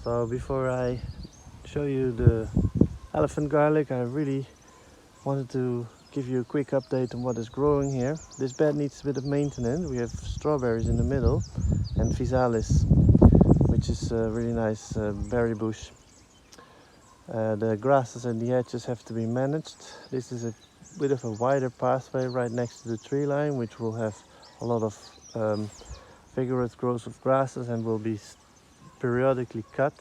So before I show you the elephant garlic, I really wanted to give you a quick update on what is growing here. This bed needs a bit of maintenance. We have strawberries in the middle and physalis, which is a really nice berry bush. The grasses and the edges have to be managed. This is a bit of a wider pathway right next to the tree line, which will have a lot of vigorous growth of grasses and will be periodically cut.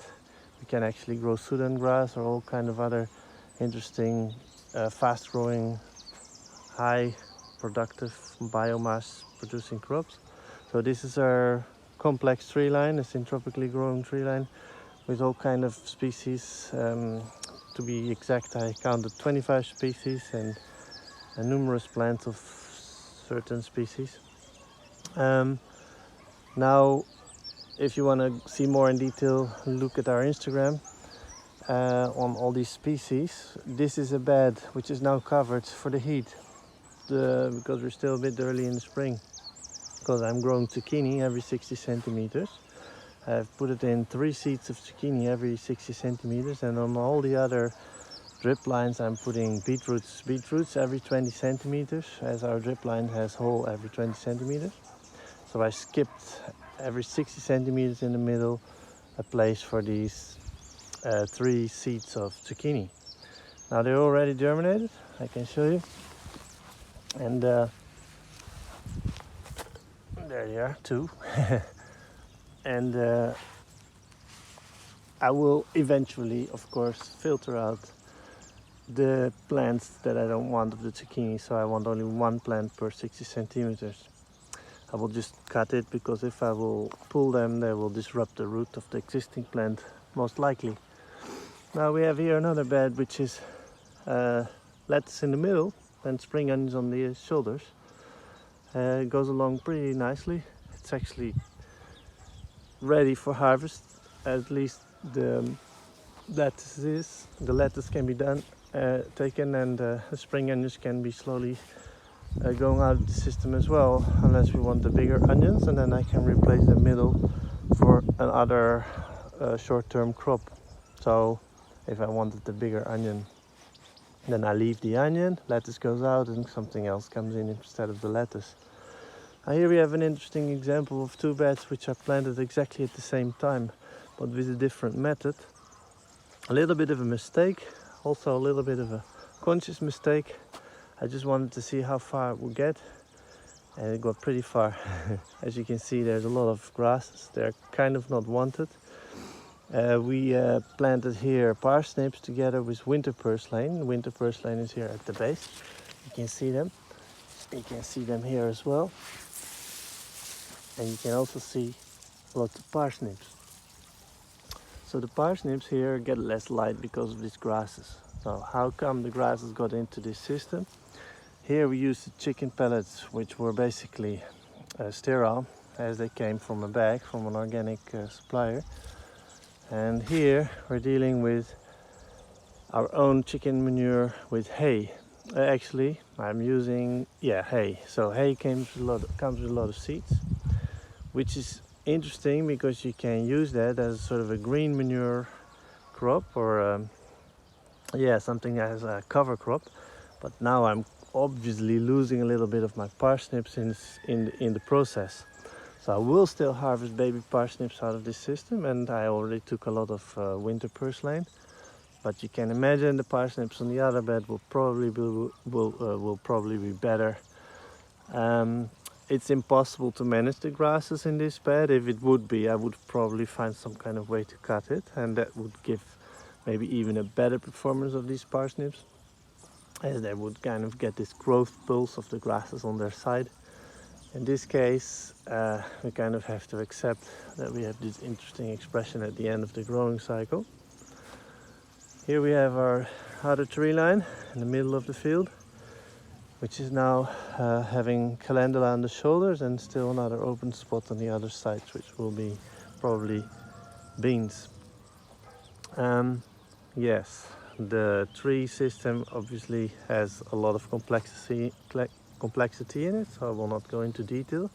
We can actually grow Sudan grass or all kind of other interesting, fast-growing, high productive biomass producing crops. So this is our complex tree line, a syntropically growing tree line with all kind of species. To be exact, I counted 25 species and numerous plants of certain species. Now, if you want to see more in detail, look at our Instagram on all these species. This is a bed which is now covered for the heat because we're still a bit early in the spring. Because I'm growing zucchini every 60 centimeters. I've put it in 3 seeds of zucchini every 60 centimeters, and on all the other drip lines I'm putting beetroots every 20 centimeters, as our drip line has hole every 20 centimeters. So I skipped every 60 centimeters in the middle a place for these 3 seeds of zucchini. Now they're already germinated, I can show you. And there they are, 2. And I will eventually, of course, filter out the plants that I don't want of the zucchini, so I want only 1 plant per 60 centimeters. I will just cut it, because if I will pull them, they will disrupt the root of the existing plant, most likely. Now we have here another bed which is lettuce in the middle and spring onions on the shoulders. It goes along pretty nicely. It's actually ready for harvest. At least the lettuce can be taken, and the spring onions can be slowly going out of the system as well, unless we want the bigger onions, and then I can replace the middle for another short-term crop. So if I wanted the bigger onion, then I leave the onion, lettuce goes out, and something else comes in instead of the lettuce. Now here we have an interesting example of 2 beds which are planted exactly at the same time, but with a different method. A little bit of a mistake, also a little bit of a conscious mistake. I just wanted to see how far it would get, and it got pretty far. As you can see, there's a lot of grasses. They're kind of not wanted. We planted here parsnips together with winter purslane. Winter purslane is here at the base. You can see them. You can see them here as well. And you can also see lots of parsnips. So the parsnips here get less light because of these grasses. So how come the grasses got into this system? Here we used the chicken pellets, which were basically sterile, as they came from a bag from an organic supplier. And here we're dealing with our own chicken manure with hay. Actually, I'm using hay. So hay comes with a lot of seeds, which is interesting because you can use that as sort of a green manure crop, or something as a cover crop. But now I'm obviously losing a little bit of my parsnips in the process. So I will still harvest baby parsnips out of this system, and I already took a lot of winter purslane. But you can imagine the parsnips on the other bed will probably be better. It's impossible to manage the grasses in this bed. If it would be, I would probably find some kind of way to cut it, and that would give maybe even a better performance of these parsnips, as they would kind of get this growth pulse of the grasses on their side. In this case, we kind of have to accept that we have this interesting expression at the end of the growing cycle. Here we have our other tree line in the middle of the field, which is now having calendula on the shoulders, and still another open spot on the other side, which will be probably beans. Yes, the tree system obviously has a lot of complexity in it, so I will not go into detail.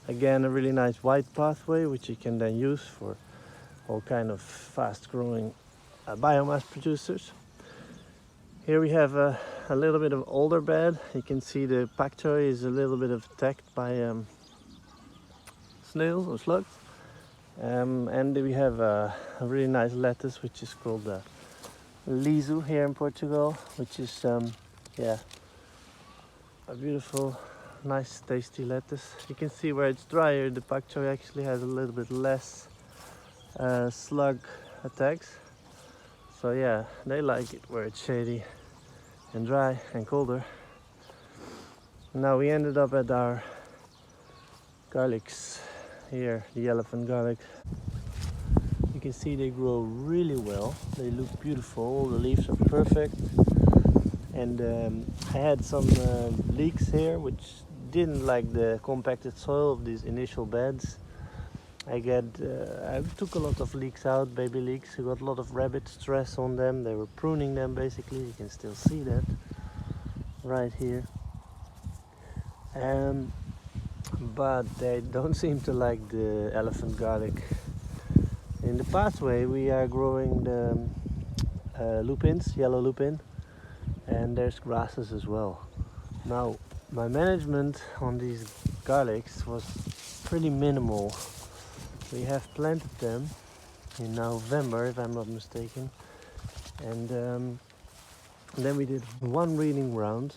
Again, a really nice wide pathway which you can then use for all kind of fast growing biomass producers. Here we have a little bit of older bed. You can see the pak choi is a little bit attacked by snails or slugs. And we have a really nice lettuce, which is called lisu here in Portugal, which is yeah, a beautiful, nice, tasty lettuce. You can see where it's drier, the pak choi actually has a little bit less slug attacks. So yeah, they like it where it's shady and dry and colder. Now we ended up at our garlics here, the elephant garlic. You can see they grow really well. They look beautiful. All the leaves are perfect. And I had some leeks here which didn't like the compacted soil of these initial beds. I took a lot of leeks out, baby leeks. I got a lot of rabbit stress on them. They were pruning them basically. You can still see that right here. But they don't seem to like the elephant garlic. In the pathway we are growing the lupins, yellow lupin, and there's grasses as well. Now my management on these garlics was pretty minimal. We have planted them in November, if I'm not mistaken, and then we did one weeding round,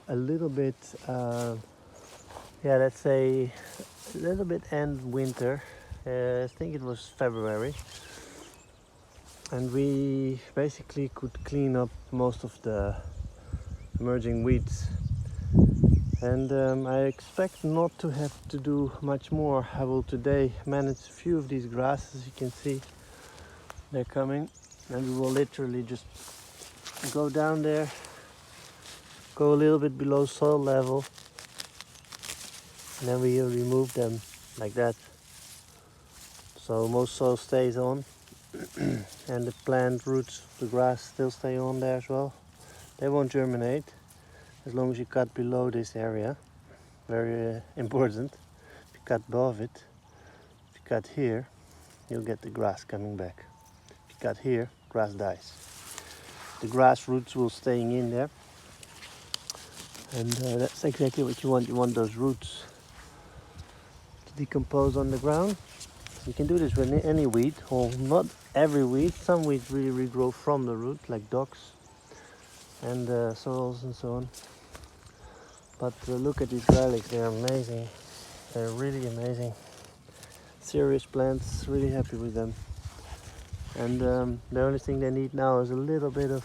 a little bit, yeah, let's say a little bit end winter. I think it was February, and we basically could clean up most of the emerging weeds. And I expect not to have to do much more. I will today manage a few of these grasses. You can see they're coming, and we will literally just go down there, go a little bit below soil level, and then we remove them like that. So most soil stays on and the plant roots, the grass still stay on there as well. They won't germinate as long as you cut below this area. Very important. If you cut above it, if you cut here, you'll get the grass coming back. If you cut here, grass dies. The grass roots will staying in there, and that's exactly what you want. You want those roots to decompose on the ground. You can do this with any weed, or not every weed. Some weeds really regrow from the root, like docks and sorrels and so on. But look at these garlics, they're amazing. They're really amazing. Serious plants, really happy with them. And the only thing they need now is a little bit of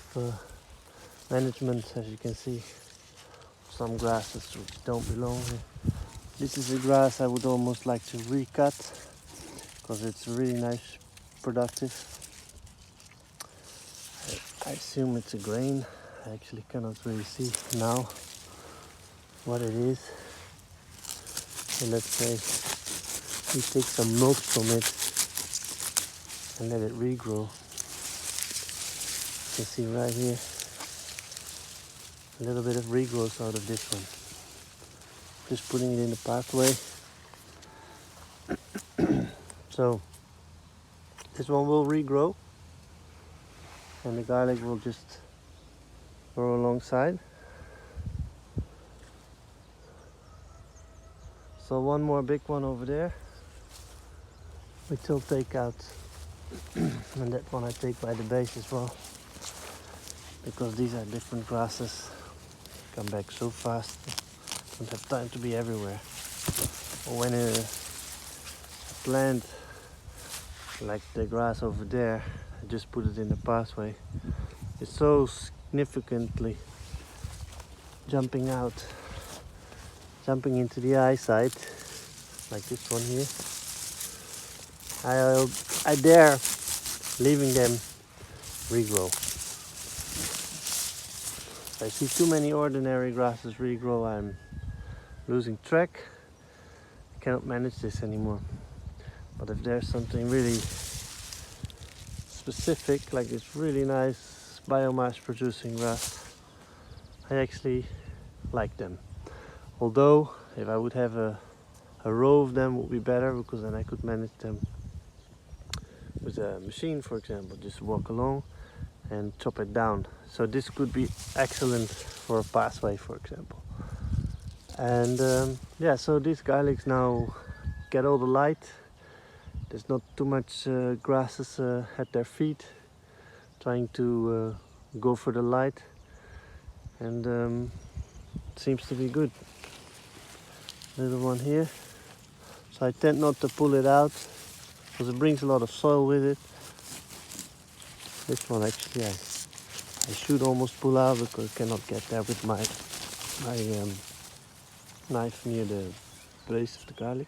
management, as you can see. Some grasses which don't belong here. This is a grass I would almost like to recut, because it's really nice, productive. I assume it's a grain. I actually cannot really see now what it is. So let's say we take some milk from it and let it regrow. You can see right here a little bit of regrowth out of this one. Just putting it in the pathway. So this one will regrow and the garlic will just grow alongside. So one more big one over there, which I'll take out, and that one I take by the base as well, because these are different grasses. Come back so fast, don't have time to be everywhere. Or when a plant like the grass over there, I just put it in the pathway, it's so significantly jumping into the eyesight, like this one here. I dare leaving them regrow. If I see too many ordinary grasses regrow, I'm losing track. I cannot manage this anymore. But if there's something really specific, like this really nice biomass producing grass, I actually like them. Although if I would have a row of them, would be better, because then I could manage them with a machine, for example, just walk along and chop it down. So this could be excellent for a pathway, for example. And yeah, so these garlics now get all the light. There's not too much grasses at their feet trying to go for the light, and it seems to be good. Little one here. So I tend not to pull it out because it brings a lot of soil with it. This one actually I should almost pull out because I cannot get there with my knife near the base of the garlic.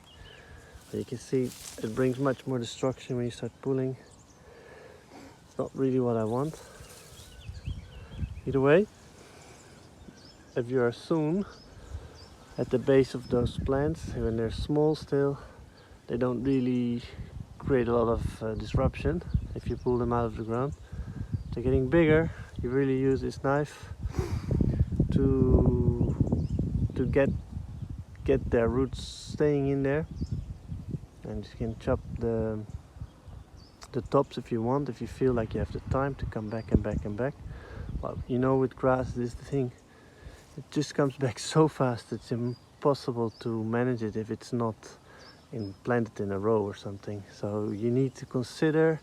But you can see it brings much more destruction when you start pulling. It's not really what I want. Either way, if you are soon at the base of those plants, when they're small still, they don't really create a lot of disruption if you pull them out of the ground. They're getting bigger, you really use this knife to get their roots staying in there, and you can chop the tops if you want, if you feel like you have the time to come back and back and back. But you know, with grass, this is the thing, it just comes back so fast, it's impossible to manage it if it's not planted in a row or something. So you need to consider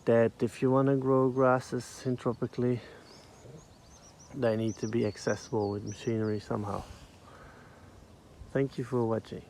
that if you want to grow grasses syntropically, they need to be accessible with machinery somehow. Thank you for watching.